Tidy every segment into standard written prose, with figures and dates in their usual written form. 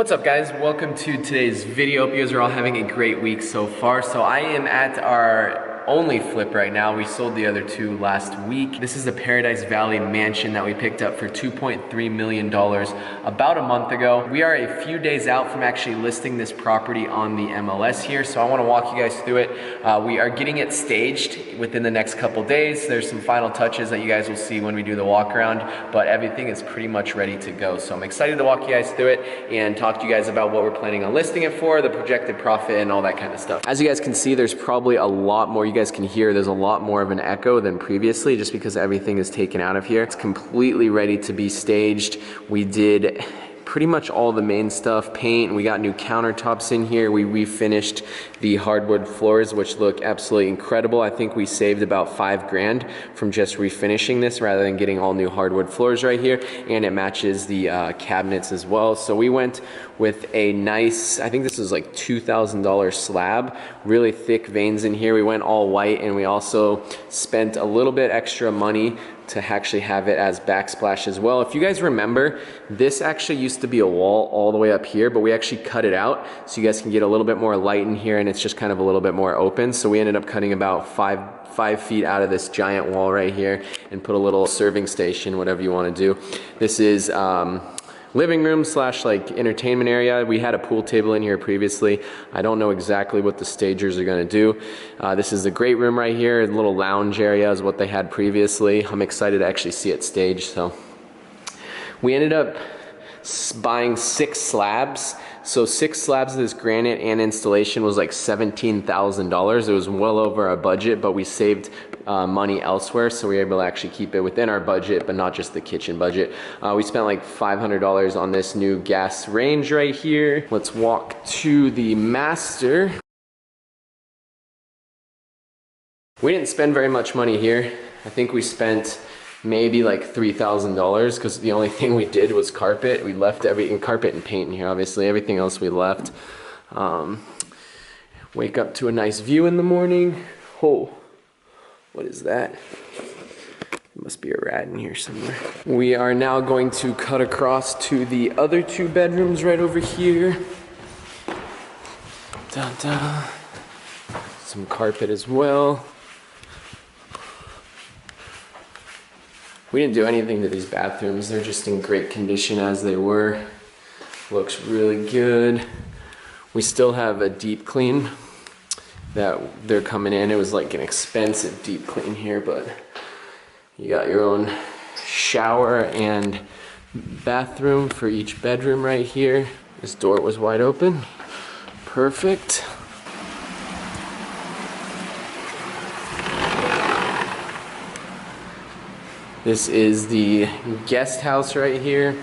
What's up guys, welcome to today's video. Hope you guys are all having a great week so far. So I am at our only flip right now. We sold the other two last week. This is the Paradise Valley mansion that we picked up for $2.3 million about a month ago. We are a few days out from actually listing this property on the MLS here, so I want to walk you guys through it. We are getting it staged within the next couple days. There's some final touches that you guys will see when we do the walk around, but everything is pretty much ready to go. So I'm excited to walk you guys through it and talk to you guys about what we're planning on listing it for, the projected profit and all that kind of stuff. As you guys can see, there's probably a lot more you guys can hear. There's a lot more of an echo than previously just because everything is taken out of here. It's completely ready to be staged. We did pretty much all the main stuff, paint. We got new countertops in here. We refinished the hardwood floors, which look absolutely incredible. I think we saved about $5 grand from just refinishing this rather than getting all new hardwood floors right here. And it matches the cabinets as well. So we went with a nice, I think this was like $2,000 slab, really thick veins in here. We went all white, and we also spent a little bit extra money to actually have it as backsplash as well. If you guys remember, this actually used to be a wall all the way up here, but we actually cut it out so you guys can get a little bit more light in here, and it's just kind of a little bit more open. So we ended up cutting about five feet out of this giant wall right here and put a little serving station, whatever you want to do. This is living room slash like entertainment area. We had a pool table in here previously. I don't know exactly what the stagers are gonna do. This is the great room right here. A little lounge area is what they had previously. I'm excited to actually see it staged. So we ended up buying 6 slabs. So 6 slabs of this granite and installation was like $17,000. It was well over our budget, but we saved money elsewhere, so we were able to actually keep it within our budget, but not just the kitchen budget. We spent like $500 on this new gas range right here. Let's walk to the master. We didn't spend very much money here. I think we spent maybe like $3,000 because the only thing we did was carpet. We left carpet and paint in here, obviously. Everything else we left. Wake up to a nice view in the morning. Oh, what is that? There must be a rat in here somewhere. We are now going to cut across to the other 2 bedrooms right over here. Dun, dun. Some carpet as well. We didn't do anything to these bathrooms. They're just in great condition as they were. Looks really good. We still have a deep clean that they're coming in. It was like an expensive deep clean here, but you got your own shower and bathroom for each bedroom right here. This door was wide open. Perfect. This is the guest house right here.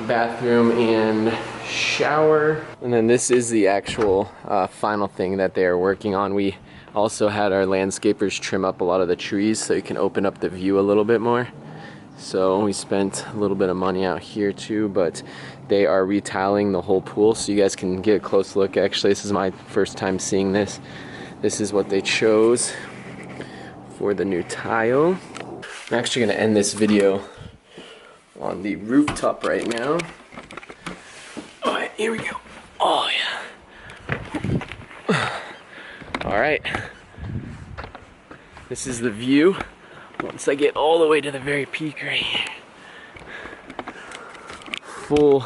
Bathroom and shower. And then this is the actual final thing that they are working on. We also had our landscapers trim up a lot of the trees so you can open up the view a little bit more. So we spent a little bit of money out here too, but they are retiling the whole pool so you guys can get a close look. Actually, this is my first time seeing this. This is what they chose for the new tile. I'm actually going to end this video on the rooftop right now. Alright, here we go. Oh yeah. Alright. This is the view once I get all the way to the very peak right here. Full.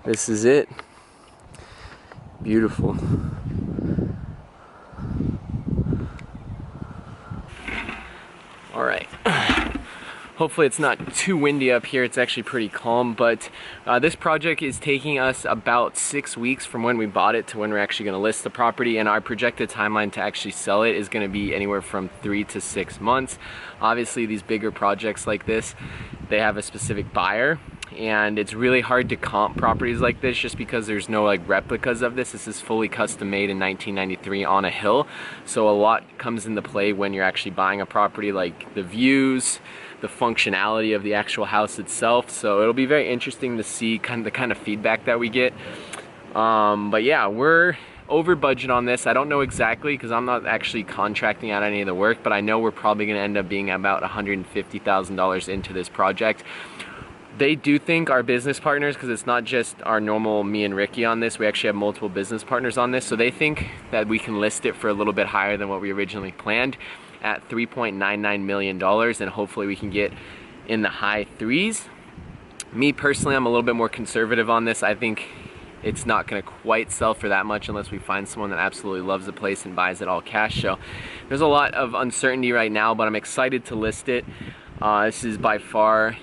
This is it. Beautiful. All right. Hopefully it's not too windy up here. It's actually pretty calm, but this project is taking us about 6 weeks from when we bought it to when we're actually going to list the property, and our projected timeline to actually sell it is going to be anywhere from 3 to 6 months. Obviously these bigger projects like this, they have a specific buyer, and it's really hard to comp properties like this just because there's no like replicas of this. This is fully custom made in 1993 on a hill, so a lot comes into play when you're actually buying a property, like the views, the functionality of the actual house itself. So it'll be very interesting to see the kind of feedback that we get. But yeah, we're over budget on this. I don't know exactly because I'm not actually contracting out any of the work, but I know we're probably going to end up being about $150,000 into this project. They do think our business partners, because it's not just our normal me and Ricky on this, we actually have multiple business partners on this, so they think that we can list it for a little bit higher than what we originally planned at $3.99 million, and hopefully we can get in the high threes. Me personally, I'm a little bit more conservative on this. I think it's not going to quite sell for that much unless we find someone that absolutely loves the place and buys it all cash. So there's a lot of uncertainty right now, but I'm excited to list it. This is by far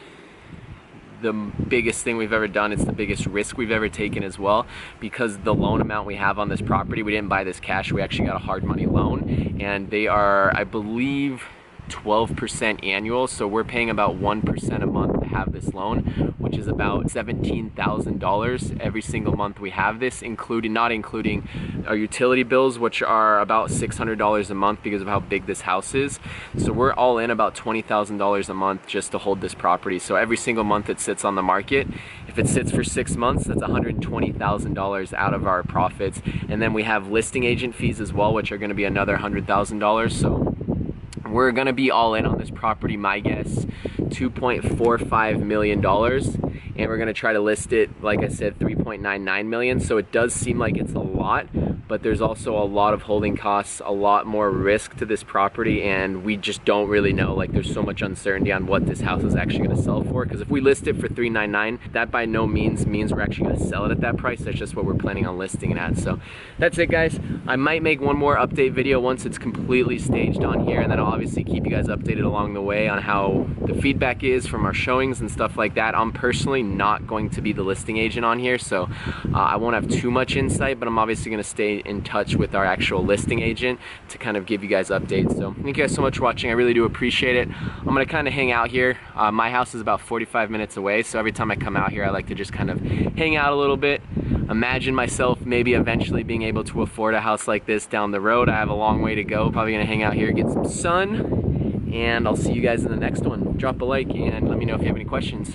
the biggest thing we've ever done. It's the biggest risk we've ever taken as well, because the loan amount we have on this property, we didn't buy this cash, we actually got a hard money loan, and they are, I believe, 12% annual, so we're paying about 1% a month to have this loan, which is about $17,000 every single month we have this, not including our utility bills, which are about $600 a month because of how big this house is. So we're all in about $20,000 a month just to hold this property. So every single month it sits on the market, if it sits for 6 months, that's $120,000 out of our profits. And then we have listing agent fees as well, which are going to be another $100,000. So we're gonna be all in on this property, my guess, $2.45 million, and we're gonna try to list it, like I said, $3.99 million. So it does seem like it's a lot, but there's also a lot of holding costs, a lot more risk to this property, and we just don't really know. Like, there's so much uncertainty on what this house is actually gonna sell for, because if we list it for $3.99, that by no means means we're actually gonna sell it at that price. That's just what we're planning on listing it at. So that's it, guys. I might make one more update video once it's completely staged on here, and then I'll obviously keep you guys updated along the way on how the feedback is from our showings and stuff like that. I'm personally not going to be the listing agent on here, so I won't have too much insight, but I'm obviously gonna stay in touch with our actual listing agent to kind of give you guys updates. So thank you guys so much for watching. I really do appreciate it. I'm gonna kind of hang out here. My house is about 45 minutes away, so every time I come out here I like to just kind of hang out a little bit, imagine myself maybe eventually being able to afford a house like this down the road. I have a long way to go. Probably gonna hang out here, get some sun, and I'll see you guys in the next one. Drop a like and let me know if you have any questions.